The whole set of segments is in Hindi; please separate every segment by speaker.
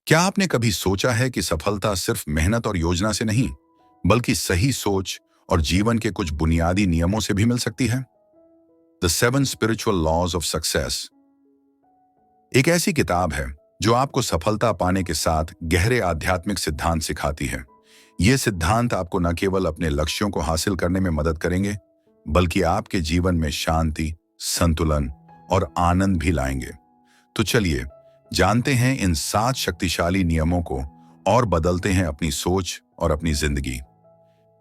Speaker 1: क्या आपने कभी सोचा है कि सफलता सिर्फ मेहनत और योजना से नहीं, बल्कि सही सोच और जीवन के कुछ बुनियादी नियमों से भी मिल सकती है? The seven spiritual laws of success एक ऐसी किताब है जो आपको सफलता पाने के साथ गहरे आध्यात्मिक सिद्धांत सिखाती है। ये सिद्धांत आपको न केवल अपने लक्ष्यों को हासिल करने में मदद करेंगे, बल्कि आपके जीवन में शांति, संतुलन और आनंद भी लाएंगे। तो चलिए जानते हैं इन 7 शक्तिशाली नियमों को और बदलते हैं अपनी सोच और अपनी जिंदगी।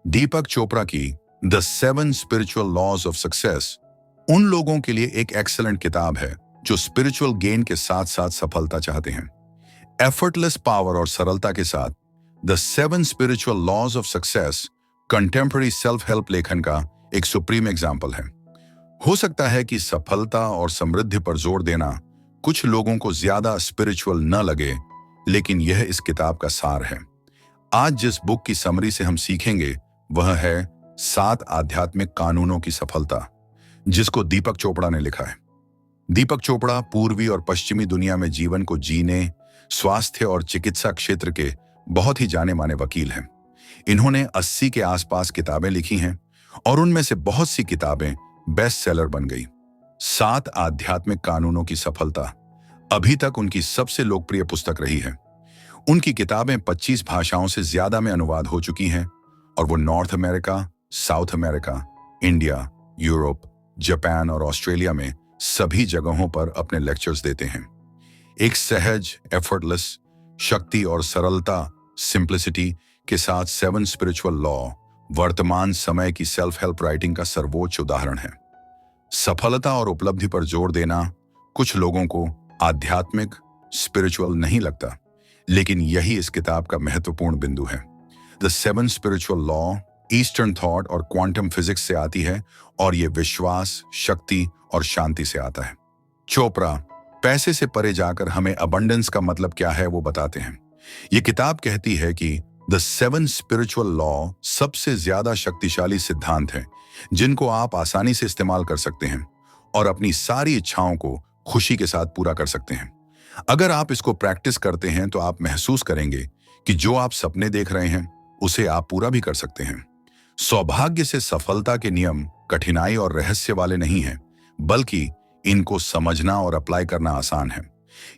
Speaker 1: दीपक चोपड़ा की the 7 spiritual laws of success उन लोगों के लिए एक एक्सीलेंट किताब है जो स्पिरिचुअल गेन के साथ साथ सफलता चाहते हैं। एफर्टलेस पावर और सरलता के साथ the 7 spiritual laws of success contemporary self help लेखन का एक सुप्रीम एग्जाम्पल है। हो सकता है कि सफलता और समृद्धि पर जोर देना कुछ लोगों को ज्यादा स्पिरिचुअल न लगे, लेकिन यह इस किताब का सार है। आज जिस बुक की समरी से हम सीखेंगे वह है 7 आध्यात्मिक कानूनों की सफलता, जिसको दीपक चोपड़ा ने लिखा है। दीपक चोपड़ा पूर्वी और पश्चिमी दुनिया में जीवन को जीने, स्वास्थ्य और चिकित्सा क्षेत्र के बहुत ही जाने माने वकील हैं। इन्होंने 80 के आसपास किताबें लिखी हैं और उनमें से बहुत सी किताबें बेस्ट सेलर बन गई। 7 आध्यात्मिक कानूनों की सफलता अभी तक उनकी सबसे लोकप्रिय पुस्तक रही है। उनकी किताबें 25 भाषाओं से ज्यादा में अनुवाद हो चुकी हैं और वो north America, south America, India, Europe, Japan और ऑस्ट्रेलिया में सभी जगहों पर अपने लेक्चर्स देते हैं। एक सहज, एफर्टलेस, शक्ति और सरलता, सिंप्लिसिटी के साथ 7 स्पिरिचुअल लॉ वर्तमान समय की सेल्फ हेल्प राइटिंग का सर्वोच्च उदाहरण है। सफलता और उपलब्धि पर जोर देना कुछ लोगों को आध्यात्मिक, स्पिरिचुअल नहीं लगता, लेकिन यही इस किताब का महत्वपूर्ण बिंदु है। The 7 spiritual law eastern thought और क्वांटम फिजिक्स से आती है और ये विश्वास, शक्ति और शांति से आता है। चोपड़ा पैसे से परे जाकर हमें अबंडेंस का मतलब क्या है वो बताते हैं। ये किताब कहती है कि द 7 स्पिरिचुअल लॉ सबसे ज्यादा शक्तिशाली सिद्धांत हैं जिनको आप आसानी से इस्तेमाल कर सकते हैं और अपनी सारी इच्छाओं को खुशी के साथ पूरा कर सकते हैं। अगर आप इसको प्रैक्टिस करते हैं तो आप महसूस करेंगे कि जो आप सपने देख रहे हैं उसे आप पूरा भी कर सकते हैं। सौभाग्य से सफलता के नियम कठिनाई और रहस्य वाले नहीं हैं, बल्कि इनको समझना और अप्लाई करना आसान है।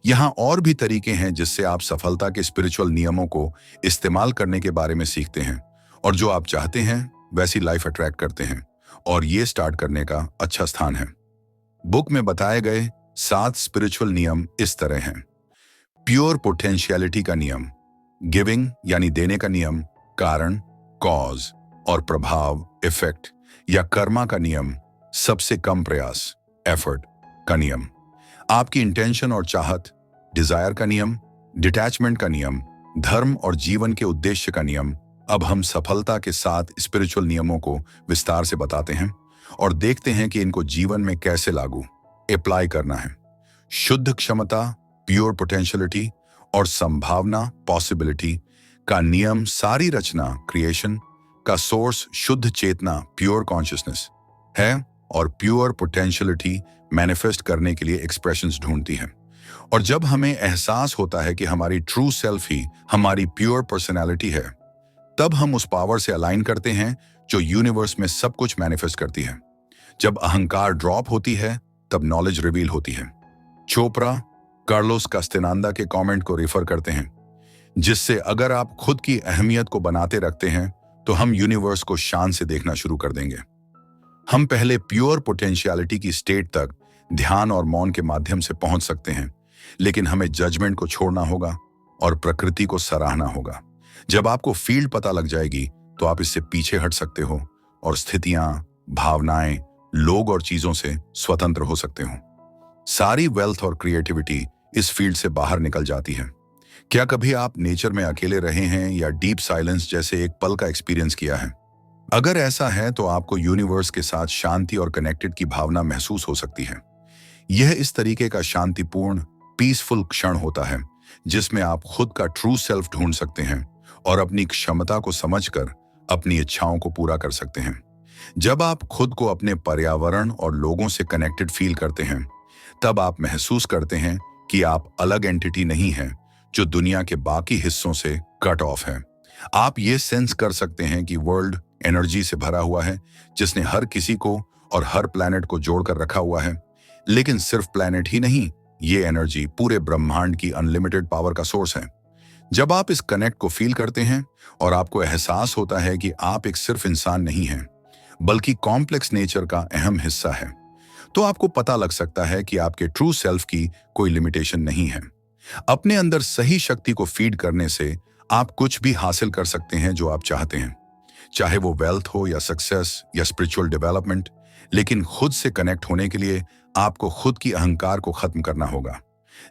Speaker 1: यहाँ और भी तरीके हैं जिससे आप सफलता के स्पिरिचुअल नियमों को इस्तेमाल करने के बारे में सीखते हैं और जो आप चाहते हैं वैसी लाइफ अट्रैक्ट करते हैं, और ये स्टार्ट करने का अच्छा स्थान है। बुक में बताए गए 7 स्पिरिचुअल नियम इस तरह हैं। प्योर पोटेंशियलिटी का नियम, गिविंग यानी देने का नियम, कारण, कॉज और प्रभाव, इफेक्ट या कर्मा का नियम, सबसे कम प्रयास, एफर्ट का नियम, आपकी इंटेंशन और चाहत, डिजायर का नियम, डिटैचमेंट का नियम, धर्म और जीवन के उद्देश्य का नियम। अब हम सफलता के 7 स्पिरिचुअल नियमों को विस्तार से बताते हैं और देखते हैं कि इनको जीवन में कैसे लागू, अप्लाई करना है। शुद्ध क्षमता, प्योर पोटेंशियलिटी और संभावना, पॉसिबिलिटी का नियम सारी रचना, क्रिएशन का सोर्स शुद्ध चेतना, प्योर कॉन्शियसनेस है और प्योर पोटेंशियलिटी मैनिफेस्ट करने के लिए एक्सप्रेशंस ढूंढती है। और जब हमें एहसास होता है कि हमारी ट्रू सेल्फ ही हमारी प्योर पर्सनैलिटी है, तब हम उस पावर से अलाइन करते हैं जो यूनिवर्स में सब कुछ मैनिफेस्ट करती है। जब अहंकार ड्रॉप होती है तब नॉलेज रिवील होती है। चोपड़ा कार्लोस कास्तेनांदा के कमेंट को रेफर करते हैं, जिससे अगर आप खुद की अहमियत को बनाते रखते हैं तो हम यूनिवर्स को शान से देखना शुरू कर देंगे। हम पहले प्योर पोटेंशियलिटी की स्टेट तक ध्यान और मौन के माध्यम से पहुंच सकते हैं, लेकिन हमें जजमेंट को छोड़ना होगा और प्रकृति को सराहना होगा। जब आपको फील्ड पता लग जाएगी तो आप इससे पीछे हट सकते हो और स्थितियां, भावनाएं, लोग और चीजों से स्वतंत्र हो सकते हो। सारी वेल्थ और क्रिएटिविटी इस फील्ड से बाहर निकल जाती है। क्या कभी आप नेचर में अकेले रहे हैं या डीप साइलेंस जैसे एक पल का एक्सपीरियंस किया है? अगर ऐसा है तो आपको यूनिवर्स के साथ शांति और कनेक्टेड की भावना महसूस हो सकती है। यह इस तरीके का शांतिपूर्ण, पीसफुल क्षण होता है जिसमें आप खुद का ट्रू सेल्फ ढूंढ सकते हैं और अपनी क्षमता को समझकर अपनी इच्छाओं को पूरा कर सकते हैं। जब आप खुद को अपने पर्यावरण और लोगों से कनेक्टेड फील करते हैं, तब आप महसूस करते हैं कि आप अलग एंटिटी नहीं हैं जो दुनिया के बाकी हिस्सों से कट ऑफ है। आप ये सेंस कर सकते हैं कि वर्ल्ड एनर्जी से भरा हुआ है, जिसने हर किसी को और हर प्लैनेट को जोड़कर रखा हुआ है। लेकिन सिर्फ प्लैनेट ही नहीं, ये एनर्जी पूरे ब्रह्मांड की अनलिमिटेड पावर का सोर्स है। जब आप इस कनेक्ट को फील करते हैं और आपको एहसास होता है कि आप एक सिर्फ इंसान नहीं हैं, बल्कि कॉम्प्लेक्स नेचर का अहम हिस्सा है, तो आपको पता लग सकता है कि आपके ट्रू सेल्फ की कोई लिमिटेशन नहीं है। अपने अंदर सही शक्ति को फीड करने से आप कुछ भी हासिल कर सकते हैं जो आप चाहते हैं, चाहे वो वेल्थ हो या सक्सेस या स्पिरिचुअल डेवलपमेंट। लेकिन खुद से कनेक्ट होने के लिए आपको खुद की अहंकार को खत्म करना होगा।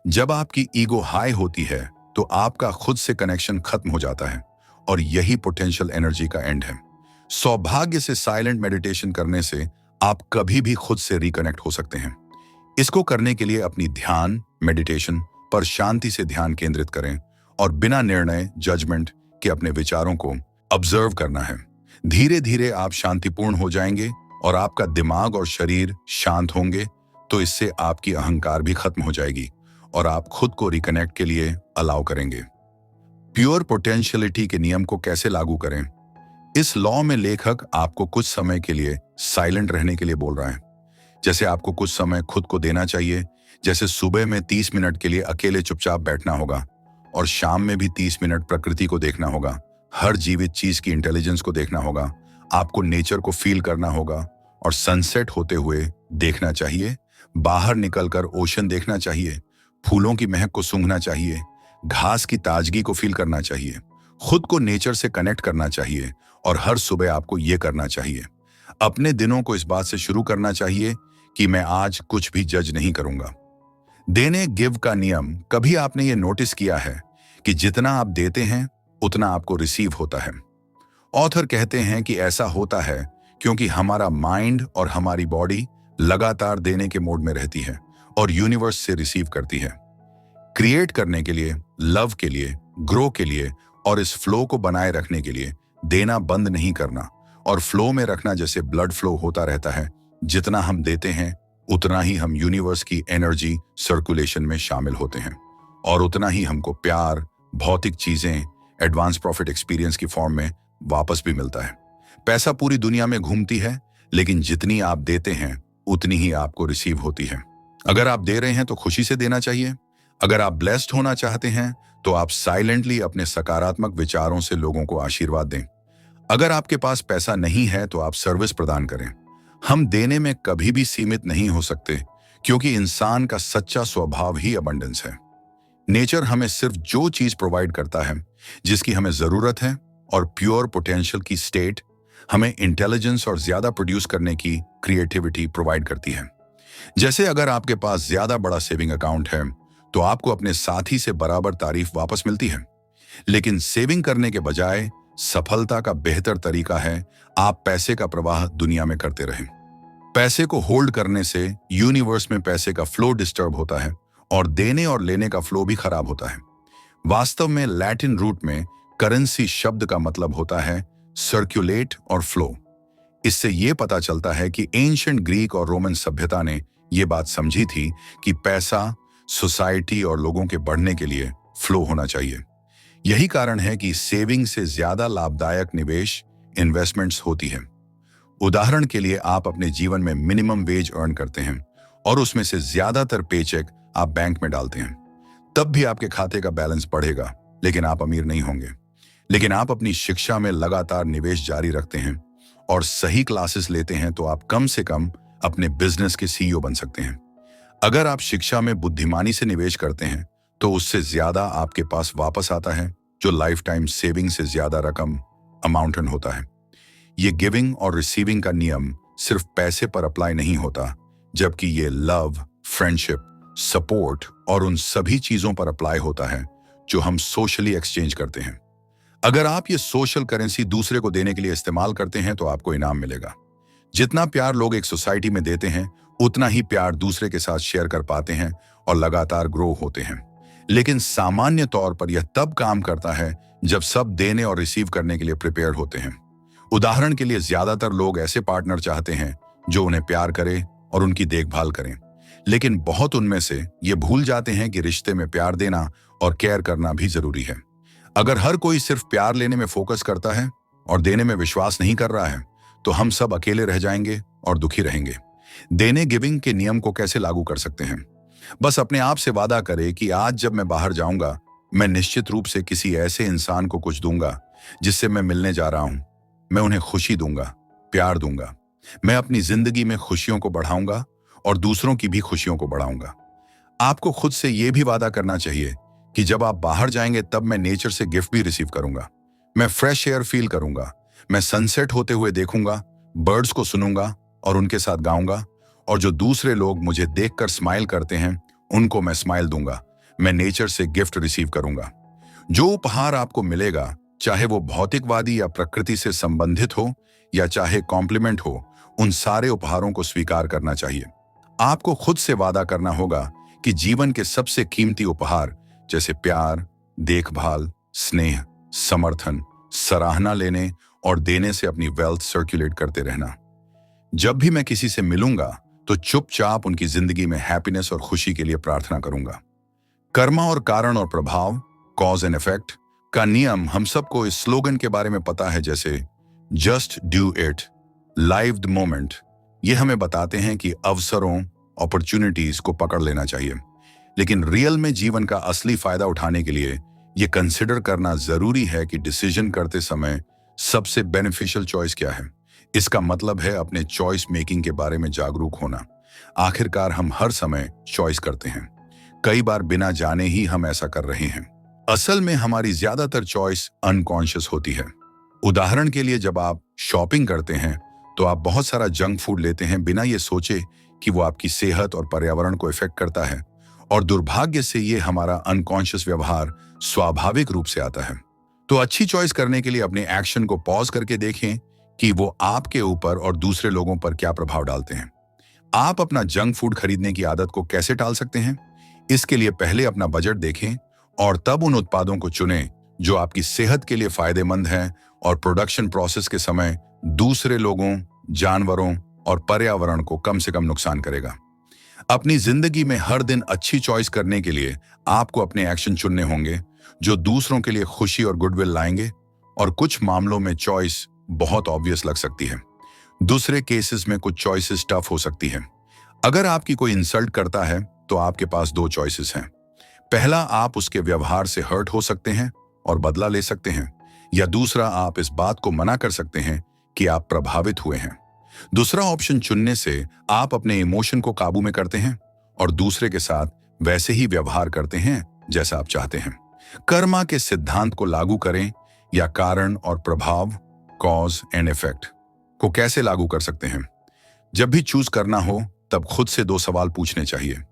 Speaker 1: जब आपकी ईगो हाई होती है तो आपका खुद से कनेक्शन खत्म हो जाता है, और यही पोटेंशियल एनर्जी का एंड है। सौभाग्य से साइलेंट मेडिटेशन करने से आप कभी भी खुद से रिकनेक्ट हो सकते हैं। इसको करने के लिए अपनी ध्यान मेडिटेशन पर शांति से ध्यान केंद्रित करें और बिना निर्णय जजमेंट के अपने विचारों को ऑब्जर्व करना है। धीरे धीरे आप शांतिपूर्ण हो जाएंगे और आपका दिमाग और शरीर शांत होंगे, तो इससे आपकी अहंकार भी खत्म हो जाएगी और आप खुद को रिकनेक्ट के लिए अलाउ करेंगे। प्योर पोटेंशियलिटी के नियम को कैसे लागू करें? इस लॉ में लेखक आपको कुछ समय के लिए साइलेंट रहने के लिए बोल रहा है। जैसे आपको कुछ समय खुद को देना चाहिए, जैसे सुबह में 30 मिनट के लिए अकेले चुपचाप बैठना होगा और शाम में भी 30 मिनट प्रकृति को देखना होगा, हर जीवित चीज की इंटेलिजेंस को देखना होगा। आपको नेचर को फील करना होगा और सनसेट होते हुए देखना चाहिए। बाहर निकलकर ओशन देखना चाहिए, फूलों की महक को सूंघना चाहिए, घास की ताजगी को फील करना चाहिए, खुद को नेचर से कनेक्ट करना चाहिए। और हर सुबह आपको ये करना चाहिए। अपने दिनों को इस बात से शुरू करना चाहिए कि मैं आज कुछ भी जज नहीं करूंगा। देने गिव का नियम, कभी आपने ये नोटिस किया है कि जितना आप देते हैं उतना आपको रिसीव होता है? ऑथर कहते हैं कि ऐसा होता है क्योंकि हमारा माइंड और हमारी बॉडी लगातार देने के मोड में रहती है और यूनिवर्स से रिसीव करती है। क्रिएट करने के लिए, लव के लिए, ग्रो के लिए और इस फ्लो को बनाए रखने के लिए देना बंद नहीं करना और फ्लो में रखना। जैसे ब्लड फ्लो होता रहता है, जितना हम देते हैं उतना ही हम यूनिवर्स की एनर्जी सर्कुलेशन में शामिल होते हैं और उतना ही हमको प्यार, भौतिक चीजें, एडवांस प्रॉफिट एक्सपीरियंस की फॉर्म में वापस भी मिलता है। पैसा पूरी दुनिया में घूमती है, लेकिन जितनी आप देते हैं उतनी ही आपको रिसीव होती है। अगर आप दे रहे हैं तो खुशी से देना चाहिए। अगर आप ब्लेस्ड होना चाहते हैं तो आप साइलेंटली अपने सकारात्मक विचारों से लोगों को आशीर्वाद दें। अगर आपके पास पैसा नहीं है तो आप सर्विस प्रदान करें। हम देने में कभी भी सीमित नहीं हो सकते, क्योंकि इंसान का सच्चा स्वभाव ही अबंडेंस है। नेचर हमें सिर्फ जो चीज प्रोवाइड करता है जिसकी हमें जरूरत है, और प्योर पोटेंशियल की स्टेट हमें इंटेलिजेंस और ज्यादा प्रोड्यूस करने की क्रिएटिविटी प्रोवाइड करती है। जैसे अगर आपके पास ज्यादा बड़ा सेविंग अकाउंट है तो आपको अपने साथी से बराबर तारीफ वापस मिलती है। लेकिन सेविंग करने के बजाय सफलता का बेहतर तरीका है आप पैसे का प्रवाह दुनिया में करते रहें। पैसे को होल्ड करने से यूनिवर्स में पैसे का फ्लो डिस्टर्ब होता है और देने और लेने का फ्लो भी खराब होता है। वास्तव में लैटिन रूट में करेंसी शब्द का मतलब होता है सर्कुलेट और फ्लो। इससे यह पता चलता है कि एंशिएंट ग्रीक और रोमन सभ्यता ने यह बात समझी थी कि पैसा सोसाइटी और लोगों के बढ़ने के लिए फ्लो होना चाहिए। यही कारण है कि सेविंग से ज्यादा लाभदायक निवेश इन्वेस्टमेंट्स होती है। उदाहरण के लिए, आप अपने जीवन में मिनिमम वेज अर्न करते हैं और उसमें से ज्यादातर पेचेक आप बैंक में डालते हैं। तब भी आपके खाते का बैलेंस बढ़ेगा, लेकिन आप अमीर नहीं होंगे। लेकिन आप अपनी शिक्षा में लगातार निवेश जारी रखते हैं और सही क्लासेस लेते हैं तो आप कम से कम अपने बिजनेस के सीईओ बन सकते हैं। अगर आप शिक्षा में बुद्धिमानी से निवेश करते हैं तो उससे ज्यादा आपके पास वापस आता है, जो लाइफ टाइम सेविंग से ज्यादा रकम अमाउंटन होता है। ये गिविंग और रिसीविंग का नियम सिर्फ पैसे पर अप्लाई नहीं होता, जबकि ये लव, फ्रेंडशिप, सपोर्ट और उन सभी चीजों पर अप्लाई होता है जो हम सोशली एक्सचेंज करते हैं। अगर आप ये सोशल करेंसी दूसरे को देने के लिए इस्तेमाल करते हैं तो आपको इनाम मिलेगा। जितना प्यार लोग एक सोसाइटी में देते हैं उतना ही प्यार दूसरे के साथ शेयर कर पाते हैं और लगातार ग्रो होते हैं। लेकिन सामान्य तौर पर यह तब काम करता है जब सब देने और रिसीव करने के लिए प्रिपेयर होते हैं। उदाहरण के लिए, ज्यादातर लोग ऐसे पार्टनर चाहते हैं जो उन्हें प्यार करे और उनकी देखभाल करें, लेकिन बहुत उनमें से ये भूल जाते हैं कि रिश्ते में प्यार देना और केयर करना भी जरूरी है। अगर हर कोई सिर्फ प्यार लेने में फोकस करता है और देने में विश्वास नहीं कर रहा है, तो हम सब अकेले रह जाएंगे और दुखी रहेंगे। देने गिविंग के नियम को कैसे लागू कर सकते हैं? बस अपने आप से वादा करें कि आज जब मैं बाहर जाऊंगा, मैं निश्चित रूप से किसी ऐसे इंसान को कुछ दूंगा जिससे मैं मिलने जा रहा हूं। मैं उन्हें खुशी दूंगा, प्यार दूंगा। मैं अपनी जिंदगी में खुशियों को बढ़ाऊंगा और दूसरों की भी खुशियों को बढ़ाऊंगा। आपको खुद से यह भी वादा करना चाहिए कि जब आप बाहर जाएंगे तब मैं नेचर से गिफ्ट भी रिसीव करूंगा। मैं फ्रेश एयर फील करूंगा। मैं सनसेट होते हुए देखूंगा, बर्ड्स को सुनूंगा और उनके साथ गाऊंगा। और जो दूसरे लोग मुझे देखकर स्माइल करते हैं, उनको मैं स्माइल दूंगा। मैं नेचर से गिफ्ट रिसीव करूंगा। जो उपहार आपको मिलेगा, चाहे वो भौतिकवादी या प्रकृति से संबंधित हो या चाहे कॉम्प्लीमेंट हो, उन सारे उपहारों को स्वीकार करना चाहिए। आपको खुद से वादा करना होगा कि जीवन के सबसे कीमती उपहार जैसे प्यार, देखभाल, स्नेह, समर्थन, सराहना लेने और देने से अपनी वेल्थ सर्कुलेट करते रहना। जब भी मैं किसी से मिलूंगा तो चुपचाप उनकी जिंदगी में हैप्पीनेस और खुशी के लिए प्रार्थना करूंगा। कर्मा और कारण और प्रभाव, कॉज एंड इफेक्ट का नियम हम सबको इस स्लोगन के बारे में पता है, जैसे just do it, live the moment. ये हमें बताते हैं कि अवसरों, अपॉर्चुनिटीज को पकड़ लेना चाहिए। लेकिन रियल में जीवन का असली फायदा उठाने के लिए ये कंसिडर करना जरूरी है कि डिसीजन करते समय सबसे बेनिफिशियल चॉइस क्या है। इसका मतलब है अपने चॉइस मेकिंग के बारे में जागरूक होना। आखिरकार हम हर समय चॉइस करते हैं। कई बार बिना जाने ही हम ऐसा कर रहे हैं। असल में हमारी ज्यादातर चॉइस अनकॉन्शियस होती है। उदाहरण के लिए, जब आप शॉपिंग करते हैं तो आप बहुत सारा जंक फूड लेते हैं बिना ये सोचे कि वो आपकी सेहत और पर्यावरण को इफेक्ट करता है। और दुर्भाग्य से ये हमारा अनकॉन्शियस व्यवहार स्वाभाविक रूप से आता है। तो अच्छी चॉइस करने के लिए अपने एक्शन को पॉज करके देखें कि वो आपके ऊपर और दूसरे लोगों पर क्या प्रभाव डालते हैं। आप अपना जंक फूड खरीदने की आदत को कैसे टाल सकते हैं? इसके लिए पहले अपना बजट देखें और तब उन उत्पादों को चुनें जो आपकी सेहत के लिए फायदेमंद हैं और प्रोडक्शन प्रोसेस के समय दूसरे लोगों, जानवरों और पर्यावरण को कम से कम नुकसान करेगा। अपनी जिंदगी में हर दिन अच्छी चॉइस करने के लिए आपको अपने एक्शन चुनने होंगे जो दूसरों के लिए खुशी और गुडविल लाएंगे। और कुछ मामलों में चॉइस बहुत ऑब्वियस लग सकती है। दूसरे केसेस में कुछ चॉइसेस टफ हो सकती है। अगर आपकी कोई इंसल्ट करता है तो आपके पास दो चॉइसेस हैं। पहला, आप उसके व्यवहार से हर्ट हो सकते हैं और बदला ले सकते हैं, या दूसरा, आप इस बात को मना कर सकते हैं कि आप प्रभावित हुए हैं। दूसरा ऑप्शन चुनने से आप अपने इमोशन को काबू में करते हैं और दूसरे के साथ वैसे ही व्यवहार करते हैं जैसा आप चाहते हैं। कर्मा के सिद्धांत को लागू करें या कारण और प्रभाव, कॉज एंड इफेक्ट को कैसे लागू कर सकते हैं? जब भी चूज करना हो तब खुद से दो सवाल पूछने चाहिए।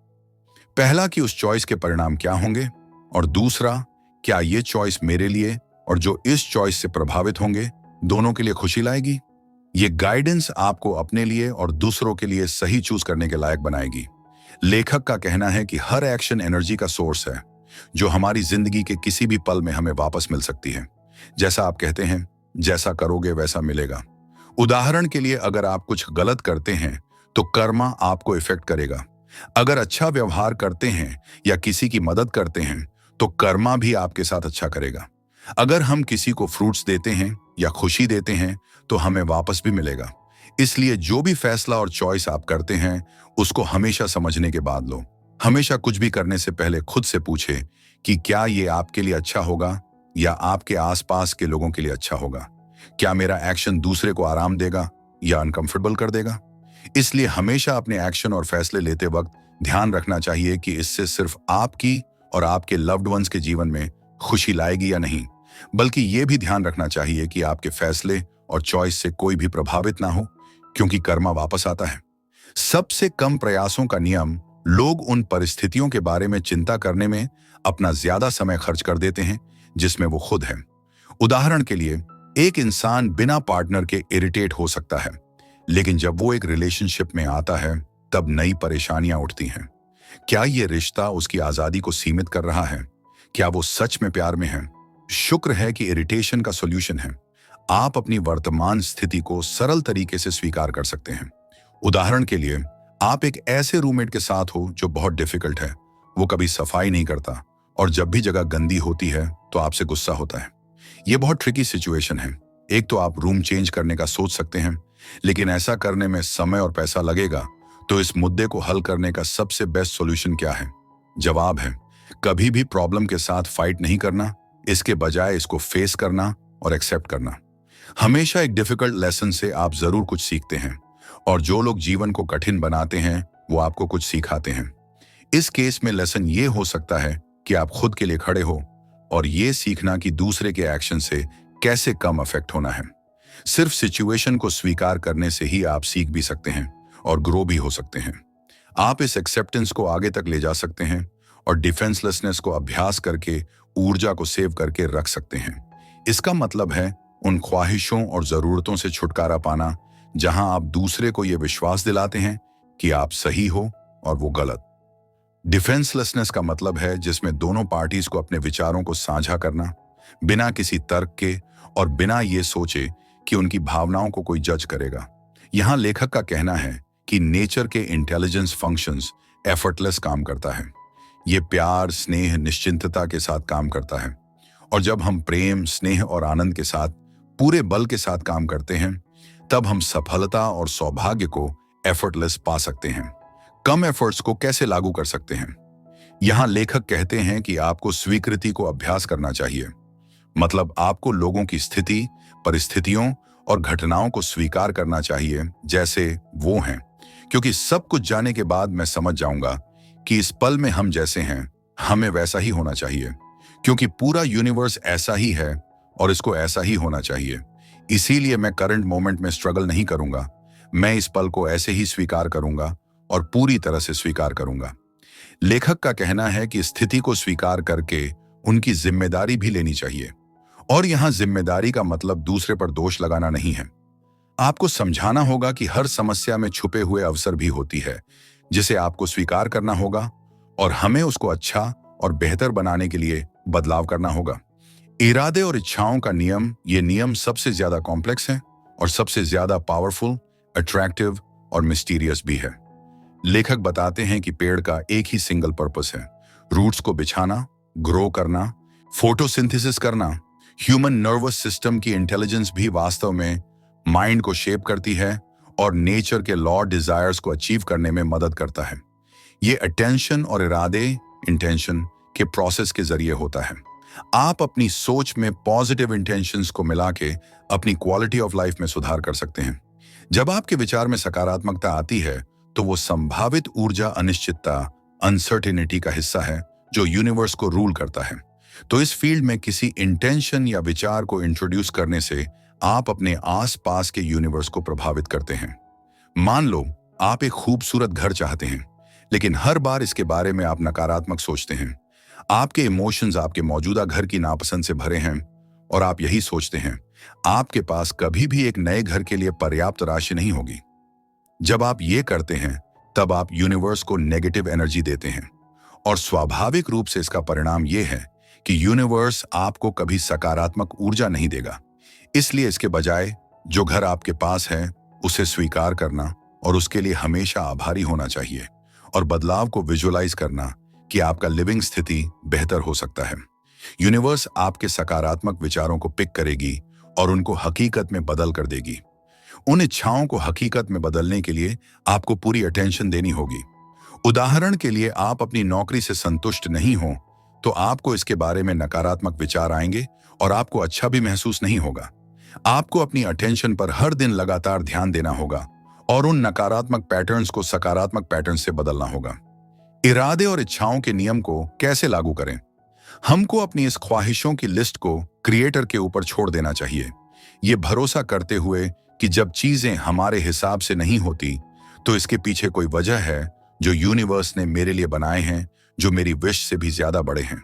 Speaker 1: पहला, कि उस चॉइस के परिणाम क्या होंगे, और दूसरा, क्या ये चॉइस मेरे लिए और जो इस चॉइस से प्रभावित होंगे दोनों के लिए खुशी लाएगी? ये गाइडेंस आपको अपने लिए और दूसरों के लिए सही चूज करने के लायक बनाएगी। लेखक का कहना है कि हर एक्शन एनर्जी का सोर्स है जो हमारी जिंदगी के किसी भी पल में हमें वापस मिल सकती है। जैसा आप कहते हैं, जैसा करोगे वैसा मिलेगा। उदाहरण के लिए, अगर आप कुछ गलत करते हैं तो कर्मा आपको इफेक्ट करेगा। अगर अच्छा व्यवहार करते हैं या किसी की मदद करते हैं तो कर्मा भी आपके साथ अच्छा करेगा। अगर हम किसी को फ्रूट्स देते हैं या खुशी देते हैं तो हमें वापस भी मिलेगा। इसलिए जो भी फैसला और चॉइस आप करते हैं उसको हमेशा समझने के बाद लो। हमेशा कुछ भी करने से पहले खुद से पूछे कि क्या ये आपके लिए अच्छा होगा या आपके आसपास के लोगों के लिए अच्छा होगा। क्या मेरा एक्शन दूसरे को आराम देगा या अनकंफर्टेबल कर देगा? इसलिए हमेशा अपने एक्शन और फैसले लेते वक्त ध्यान रखना चाहिए कि इससे सिर्फ आपकी और आपके लव्ड वंस के जीवन में खुशी लाएगी या नहीं, बल्कि ये भी ध्यान रखना चाहिए कि आपके फैसले और चॉइस से कोई भी प्रभावित ना हो, क्योंकि कर्मा वापस आता है। सबसे कम प्रयासों का नियम, लोग उन परिस्थितियों के बारे में चिंता करने में अपना ज्यादा समय खर्च कर देते हैं जिसमें वो खुद है। उदाहरण के लिए, एक इंसान बिना पार्टनर के इरिटेट हो सकता है, लेकिन जब वो एक रिलेशनशिप में आता है तब नई परेशानियां उठती हैं। क्या ये रिश्ता उसकी आजादी को सीमित कर रहा है? क्या वो सच में प्यार में है? शुक्र है कि इरिटेशन का सॉल्यूशन है। आप अपनी वर्तमान स्थिति को सरल तरीके से स्वीकार कर सकते हैं। उदाहरण के लिए, आप एक ऐसे रूममेट के साथ हो जो बहुत डिफिकल्ट है। वो कभी सफाई नहीं करता और जब भी जगह गंदी होती है तो आपसे गुस्सा होता है। ये बहुत ट्रिकी सिचुएशन है। एक तो आप रूम चेंज करने का सोच सकते हैं, लेकिन ऐसा करने में समय और पैसा लगेगा। तो इस मुद्दे को हल करने का सबसे बेस्ट सॉल्यूशन क्या है? जवाब है, कभी भी प्रॉब्लम के साथ फाइट नहीं करना, इसके बजाय इसको फेस करना और एक्सेप्ट करना। हमेशा एक डिफिकल्ट लेसन से आप जरूर कुछ सीखते हैं, और जो लोग जीवन को कठिन बनाते हैं वो आपको कुछ सिखाते हैं। इस केस में लेसन ये हो सकता है कि आप खुद के लिए खड़े हो, और ये सीखना कि दूसरे के एक्शन से कैसे कम अफेक्ट होना है। सिर्फ सिचुएशन को स्वीकार करने से ही आप सीख भी सकते हैं और ग्रो भी हो सकते हैं। आप इस एक्सेप्टेंस को आगे तक ले जा सकते हैं और डिफेंसलेसनेस को अभ्यास करके ऊर्जा को सेव करके रख सकते हैं। इसका मतलब है उन ख्वाहिशों और जरूरतों से छुटकारा पाना जहां आप दूसरे को यह विश्वास दिलाते हैं कि आप सही हो और वो गलत। डिफेंसलेसनेस का मतलब है जिसमें दोनों पार्टीज को अपने विचारों को साझा करना, बिना किसी तर्क के और बिना ये सोचे कि उनकी भावनाओं को कोई जज करेगा। यहां लेखक का कहना है कि नेचर के इंटेलिजेंस फंक्शंस एफर्टलेस काम करता है। ये प्यार, स्नेह, निश्चिंतता के साथ काम करता है, और जब हम प्रेम, स्नेह और आनंद के साथ पूरे बल के साथ काम करते हैं तब हम सफलता और सौभाग्य को एफर्टलेस पा सकते हैं। कम एफर्ट्स को कैसे लागू कर सकते हैं? यहां लेखक कहते हैं कि आपको स्वीकृति को अभ्यास करना चाहिए। मतलब आपको लोगों की स्थिति, परिस्थितियों और घटनाओं को स्वीकार करना चाहिए जैसे वो हैं, क्योंकि सब कुछ जाने के बाद मैं समझ जाऊंगा कि इस पल में हम जैसे हैं हमें वैसा ही होना चाहिए, क्योंकि पूरा यूनिवर्स ऐसा ही है और इसको ऐसा ही होना चाहिए। इसीलिए मैं करंट मोमेंट में स्ट्रगल नहीं करूंगा, मैं इस पल को ऐसे ही स्वीकार करूंगा और पूरी तरह से स्वीकार करूंगा। लेखक का कहना है कि स्थिति को स्वीकार करके उनकी जिम्मेदारी भी लेनी चाहिए, और यहां जिम्मेदारी का मतलब दूसरे पर दोष लगाना नहीं है। आपको समझाना होगा कि हर समस्या में छुपे हुए अवसर भी होती है जिसे आपको स्वीकार करना होगा, और हमें उसको अच्छा और बेहतर बनाने के लिए बदलाव करना होगा। इरादे और इच्छाओं का नियम, ये नियम सबसे ज्यादा कॉम्प्लेक्स है और सबसे ज्यादा पावरफुल, अट्रैक्टिव और मिस्टीरियस भी है। लेखक बताते हैं कि पेड़ का एक ही सिंगल पर्पस है, रूट्स को बिछाना, ग्रो करना, फोटोसिंथेसिस करना। ह्यूमन नर्वस सिस्टम की इंटेलिजेंस भी वास्तव में माइंड को शेप करती है और नेचर के लॉ डिजायर्स को अचीव करने में मदद करता है। ये अटेंशन और इरादे इंटेंशन के प्रोसेस के जरिए होता है। आप अपनी सोच में पॉजिटिव इंटेंशंस को मिला के अपनी क्वालिटी ऑफ लाइफ में सुधार कर सकते हैं। जब आपके विचार में सकारात्मकता आती है तो वो संभावित ऊर्जा, अनिश्चितता, अनसर्टेनिटी का हिस्सा है जो यूनिवर्स को रूल करता है। तो इस फील्ड में किसी इंटेंशन या विचार को इंट्रोड्यूस करने से आप अपने आसपास के यूनिवर्स को प्रभावित करते हैं। मान लो आप एक खूबसूरत घर चाहते हैं, लेकिन हर बार इसके बारे में आप नकारात्मक सोचते हैं। आपके इमोशंस आपके मौजूदा घर की नापसंद से भरे हैं और आप यही सोचते हैं आपके पास कभी भी एक नए घर के लिए पर्याप्त राशि नहीं होगी। जब आप ये करते हैं तब आप यूनिवर्स को नेगेटिव एनर्जी देते हैं, और स्वाभाविक रूप से इसका परिणाम यह है कि यूनिवर्स आपको कभी सकारात्मक ऊर्जा नहीं देगा। इसलिए इसके बजाय जो घर आपके पास है उसे स्वीकार करना और उसके लिए हमेशा आभारी होना चाहिए, और बदलाव को विजुअलाइज करना कि आपका लिविंग स्थिति बेहतर हो सकता है। यूनिवर्स आपके सकारात्मक विचारों को पिक करेगी और उनको हकीकत में बदल कर देगी। उन इच्छाओं को हकीकत में बदलने के लिए आपको पूरी अटेंशन देनी होगी। उदाहरण के लिए, आप अपनी नौकरी से संतुष्ट नहीं हो तो आपको इसके बारे में नकारात्मक विचार आएंगे और आपको अच्छा भी महसूस नहीं होगा। आपको अपनी अटेंशन पर हर दिन लगातार ध्यान देना होगा और उन नकारात्मक पैटर्न्स को सकारात्मक पैटर्न से बदलना होगा। इरादे और इच्छाओं के नियम को कैसे लागू करें? हमको अपनी इस ख्वाहिशों की लिस्ट को क्रिएटर के ऊपर छोड़ देना चाहिए, ये भरोसा करते हुए कि जब चीजें हमारे हिसाब से नहीं होती तो इसके पीछे कोई वजह है जो यूनिवर्स ने मेरे लिए बनाए हैं, जो मेरी विश से भी ज्यादा बड़े हैं।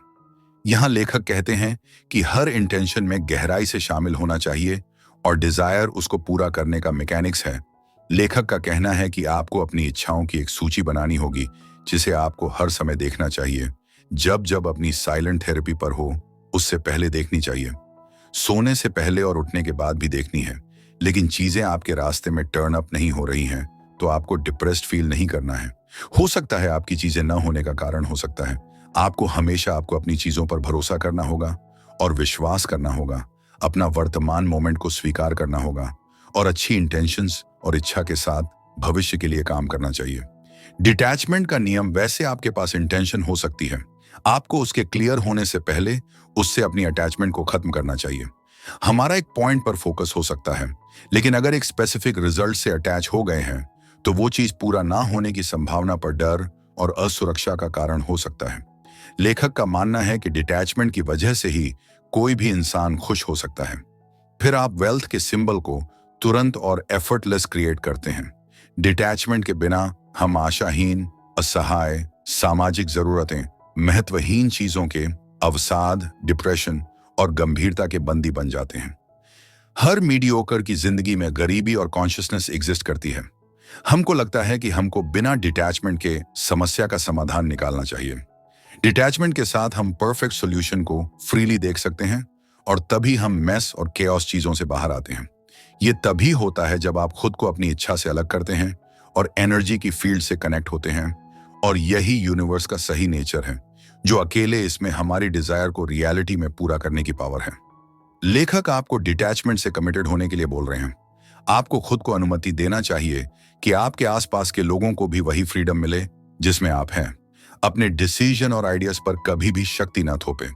Speaker 1: यहां लेखक कहते हैं कि हर इंटेंशन में गहराई से शामिल होना चाहिए और डिजायर उसको पूरा करने का मैकेनिक्स है। लेखक का कहना है कि आपको अपनी इच्छाओं की एक सूची बनानी होगी जिसे आपको हर समय देखना चाहिए। जब जब अपनी साइलेंट थेरेपी पर हो उससे पहले देखनी चाहिए, सोने से पहले और उठने के बाद भी देखनी है। लेकिन चीजें आपके रास्ते में टर्न अप नहीं हो रही हैं तो आपको डिप्रेस्ड फील नहीं करना है। हो सकता है आपकी चीजें न होने का कारण हो सकता है आपको हमेशा अपनी चीजों पर भरोसा करना होगा और विश्वास करना होगा, अपना वर्तमान मोमेंट को स्वीकार करना होगा और अच्छी इंटेंशंस और इच्छा के साथ भविष्य के लिए काम करना चाहिए। डिटैचमेंट का नियम, वैसे आपके पास इंटेंशन हो सकती है, आपको उसके क्लियर होने से पहले उससे अपनी अटैचमेंट को खत्म करना चाहिए। हमारा एक पॉइंट पर फोकस हो सकता है, लेकिन अगर एक स्पेसिफिक रिजल्ट से अटैच हो गए हैं तो वो चीज पूरा ना होने की संभावना पर डर और असुरक्षा का कारण हो सकता है। लेखक का मानना है कि डिटैचमेंट की वजह से ही कोई भी इंसान खुश हो सकता है। फिर आप वेल्थ के सिंबल को तुरंत और एफर्टलेस क्रिएट करते हैं। डिटैचमेंट के बिना हम आशाहीन, असहाय, सामाजिक जरूरतें, महत्वहीन चीजों के अवसाद, डिप्रेशन और गंभीरता के बंदी बन जाते हैं। हर मीडियोकर की जिंदगी में गरीबी और कॉन्शियसनेस एग्जिस्ट करती है। हमको लगता है कि हमको बिना डिटैचमेंट के समस्या का समाधान निकालना चाहिए। डिटैचमेंट के साथ हम परफेक्ट सॉल्यूशन को फ्रीली देख सकते हैं और तभी हम मेस और केओस चीजों से बाहर आते हैं। ये तभी होता है जब आप खुद को अपनी इच्छा से अलग करते हैं और एनर्जी की फील्ड से कनेक्ट होते हैं, और यही यूनिवर्स का सही नेचर है, जो अकेले इसमें हमारी डिजायर को रियलिटी में पूरा करने की पावर है। लेखक आपको डिटैचमेंट से कमिटेड होने के लिए बोल रहे हैं। आपको खुद को अनुमति देना चाहिए कि आपके आसपास के लोगों को भी वही फ्रीडम मिले जिसमें आप हैं। अपने डिसीजन और आइडियाज पर कभी भी शक्ति ना थोपे।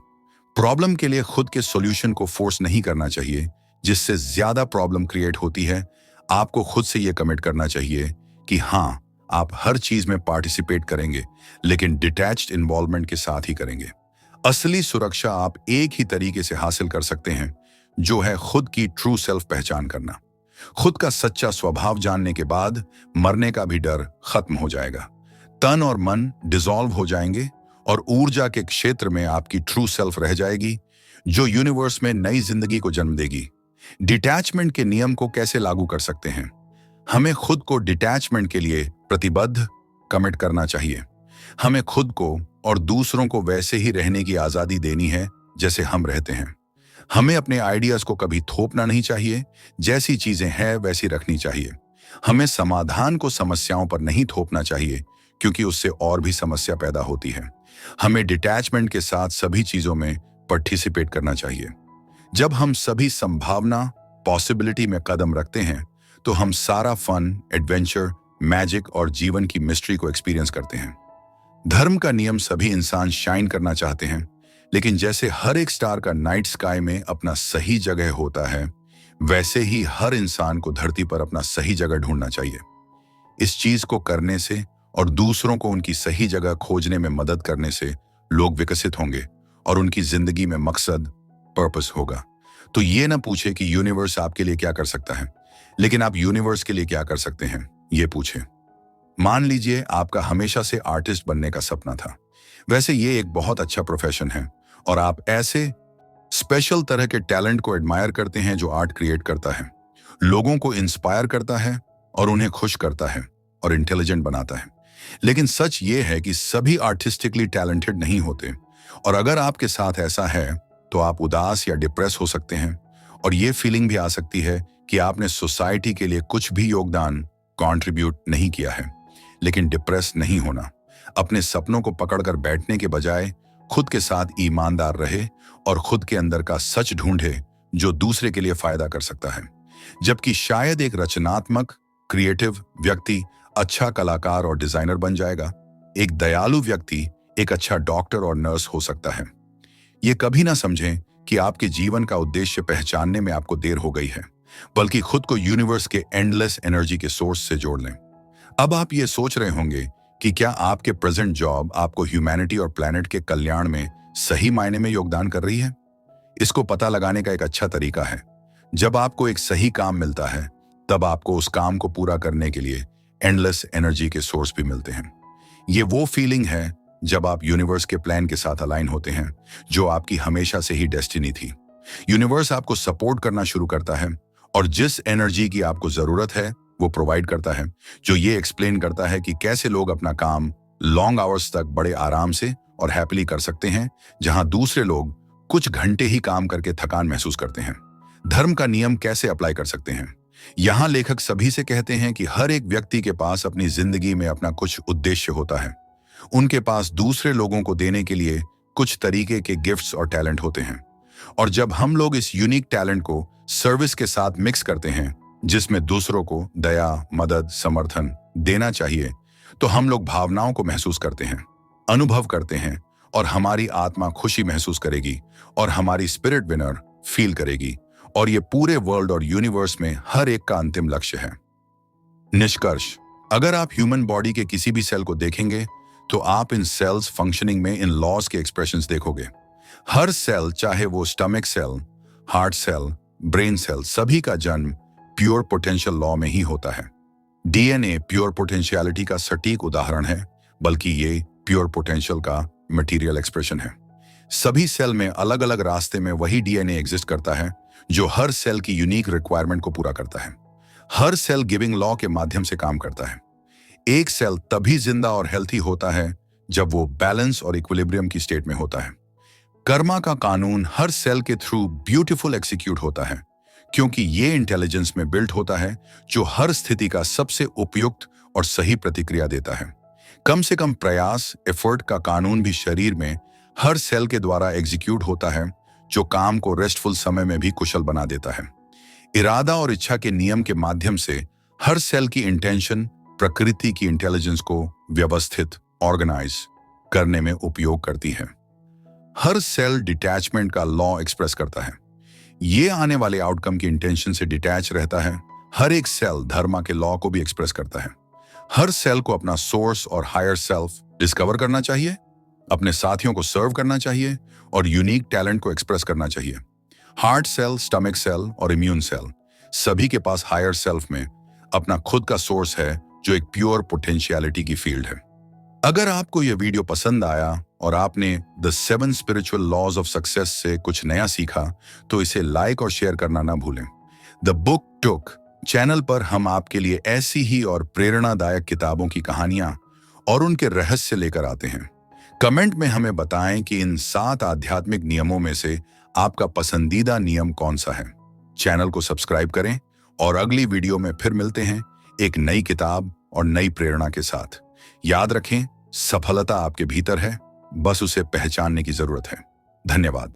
Speaker 1: प्रॉब्लम के लिए खुद के सॉल्यूशन को फोर्स नहीं करना चाहिए, जिससे ज्यादा प्रॉब्लम क्रिएट होती है। आपको खुद से यह कमिट करना चाहिए कि हाँ, आप हर चीज में पार्टिसिपेट करेंगे, लेकिन डिटैच्ड इन्वॉल्वमेंट के साथ ही करेंगे। असली सुरक्षा आप एक ही तरीके से हासिल कर सकते हैं, जो है खुद की ट्रू सेल्फ पहचान करना। खुद का सच्चा स्वभाव जानने के बाद मरने का भी डर खत्म हो जाएगा। तन और मन डिसॉल्व हो जाएंगे और ऊर्जा के क्षेत्र में आपकी ट्रू सेल्फ रह जाएगी, जो यूनिवर्स में नई जिंदगी को जन्म देगी। डिटैचमेंट के नियम को कैसे लागू कर सकते हैं? हमें खुद को डिटैचमेंट के लिए प्रतिबद्ध कमिट करना चाहिए। हमें खुद को और दूसरों को वैसे ही रहने की आजादी देनी है जैसे हम रहते हैं। हमें अपने आइडियाज को कभी थोपना नहीं चाहिए, जैसी चीजें हैं वैसी रखनी चाहिए। हमें समाधान को समस्याओं पर नहीं थोपना चाहिए, क्योंकि उससे और भी समस्या पैदा होती है। हमें डिटैचमेंट के साथ सभी चीजों में पार्टिसिपेट करना चाहिए। जब हम सभी संभावना, पॉसिबिलिटी में कदम रखते हैं, तो हम सारा फन, एडवेंचर, मैजिक और जीवन की मिस्ट्री को एक्सपीरियंस करते हैं। धर्म का नियम, सभी इंसान शाइन करना चाहते हैं, लेकिन जैसे हर एक स्टार का नाइट स्काई में अपना सही जगह होता है, वैसे ही हर इंसान को धरती पर अपना सही जगह ढूंढना चाहिए। इस चीज को करने से और दूसरों को उनकी सही जगह खोजने में मदद करने से लोग विकसित होंगे और उनकी जिंदगी में मकसद, पर्पस होगा। तो ये ना पूछे कि यूनिवर्स आपके लिए क्या कर सकता है, लेकिन आप यूनिवर्स के लिए क्या कर सकते हैं, ये पूछे। मान लीजिए आपका हमेशा से आर्टिस्ट बनने का सपना था। वैसे ये एक बहुत अच्छा प्रोफेशन है और आप ऐसे स्पेशल तरह के टैलेंट को एडमायर करते हैं जो आर्ट क्रिएट करता है, लोगों को इंस्पायर करता है और उन्हें खुश करता है और इंटेलिजेंट बनाता है। लेकिन सच ये है कि सभी आर्टिस्टिकली टैलेंटेड नहीं होते, और अगर आपके साथ ऐसा है तो आप उदास या डिप्रेस हो सकते हैं, और ये फीलिंग भी आ सकती है कि आपने सोसाइटी के लिए कुछ भी योगदान, कंट्रीब्यूट नहीं किया है। लेकिन डिप्रेस नहीं होना। अपने सपनों को पकड़कर बैठने के बजाय खुद के साथ ईमानदार रहे और खुद के अंदर का सच ढूंढे जो दूसरे के लिए फायदा कर सकता है। जबकि शायद एक रचनात्मक, क्रिएटिव व्यक्ति अच्छा कलाकार और डिजाइनर बन जाएगा। एक दयालु व्यक्ति एक अच्छा डॉक्टर और नर्स हो सकता है। ये कभी ना समझें कि आपके जीवन का उद्देश्य पहचानने में आपको देर हो गई है, बल्कि खुद को यूनिवर्स के एंडलेस एनर्जी के सोर्स से जोड़ लें। अब आप ये सोच रहे होंगे कि क्या आपके प्रेजेंट जॉब आपको ह्यूमैनिटी और प्लैनेट के कल्याण में सही मायने में योगदान कर रही है? इसको पता लगाने का एक अच्छा तरीका है, जब आपको एक सही काम मिलता है, तब आपको उस काम को पूरा करने के लिए एंडलेस एनर्जी के सोर्स भी मिलते हैं। ये वो फीलिंग है जब आप यूनिवर्स के प्लान के साथ अलाइन होते हैं, जो आपकी हमेशा से ही डेस्टिनी थी। यूनिवर्स आपको सपोर्ट करना शुरू करता है और जिस एनर्जी की आपको जरूरत है वो प्रोवाइड करता है, जो ये एक्सप्लेन करता है कि कैसे लोग अपना काम लॉन्ग आवर्स तक बड़े आराम से और हैप्पीली कर सकते हैं, जहां दूसरे लोग कुछ घंटे ही काम करके थकान महसूस करते हैं। धर्म का नियम कैसे अप्लाई कर सकते हैं? यहां लेखक सभी से कहते हैं कि हर एक व्यक्ति के पास अपनी जिंदगी में अपना कुछ उद्देश्य होता है। उनके पास दूसरे लोगों को देने के लिए कुछ तरीके के गिफ्ट्स और टैलेंट होते हैं। और जब हम लोग इस यूनिक टैलेंट को सर्विस के साथ मिक्स करते हैं, जिसमें दूसरों को दया, मदद, समर्थन देना चाहिए, तो हम लोग भावनाओं को महसूस करते हैं, अनुभव करते हैं, और हमारी आत्मा खुशी महसूस करेगी और हमारी स्पिरिट विनर फील करेगी। और ये पूरे वर्ल्ड और यूनिवर्स में हर एक का अंतिम लक्ष्य है। निष्कर्ष, अगर आप ह्यूमन बॉडी के किसी भी सेल को देखेंगे तो आप इन सेल्स फंक्शनिंग में इन लॉज के एक्सप्रेशंस देखोगे। हर सेल, चाहे वो stomach cell, heart cell, brain cell, सभी का जन्म प्योर पोटेंशियल लॉ में ही होता है। डीएनए प्योर पोटेंशियलिटी का सटीक उदाहरण है, बल्कि ये प्योर पोटेंशियल का मटेरियल एक्सप्रेशन है। सभी सेल में अलग अलग रास्ते में वही डीएनए एग्जिस्ट करता है जो हर सेल की यूनिक रिक्वायरमेंट को पूरा करता है। हर सेल गिविंग लॉ के माध्यम से काम करता है। एक सेल तभी जिंदा और हेल्थी होता है जब वो बैलेंस और इक्विलिब्रियम की स्टेट में होता है। कर्मा का कानून हर सेल के थ्रू ब्यूटीफुल एग्जीक्यूट होता है, क्योंकि ये इंटेलिजेंस में बिल्ट होता है जो हर स्थिति का सबसे उपयुक्त और सही प्रतिक्रिया देता है। कम से कम प्रयास, एफर्ट का कानून भी शरीर में हर सेल के द्वारा एग्जीक्यूट होता है, जो काम को रेस्टफुल समय में भी कुशल बना देता है। इरादा और इच्छा के नियम के माध्यम से हर सेल की इंटेंशन प्रकृति की इंटेलिजेंस को व्यवस्थित, ऑर्गेनाइज करने में उपयोग करती है। हर सेल डिटैचमेंट का लॉ एक्सप्रेस करता है। ये आने वाले आउटकम की इंटेंशन से डिटैच रहता है। हर एक सेल धर्मा के लॉ को भी एक्सप्रेस करता है। हर सेल को अपना सोर्स और हायर सेल्फ डिस्कवर करना चाहिए, अपने साथियों को सर्व करना चाहिए और यूनिक टैलेंट को एक्सप्रेस करना चाहिए। हार्ट सेल, स्टमक सेल और इम्यून सेल, सभी के पास हायर सेल्फ में अपना खुद का सोर्स है, जो एक प्योर पोटेंशियलिटी की फील्ड है। अगर आपको यह वीडियो पसंद आया और आपने the 7 spiritual laws of success से कुछ नया सीखा, तो इसे लाइक और शेयर करना ना भूलें। द बुक टुक चैनल पर हम आपके लिए ऐसी ही और प्रेरणादायक किताबों की कहानियां और उनके रहस्य लेकर आते हैं। कमेंट में हमें बताएं कि इन 7 आध्यात्मिक नियमों में से आपका पसंदीदा नियम कौन सा है। चैनल को सब्सक्राइब करें और अगली वीडियो में फिर मिलते हैं एक नई किताब और नई प्रेरणा के साथ। याद रखें, सफलता आपके भीतर है, बस उसे पहचानने की जरूरत है। धन्यवाद।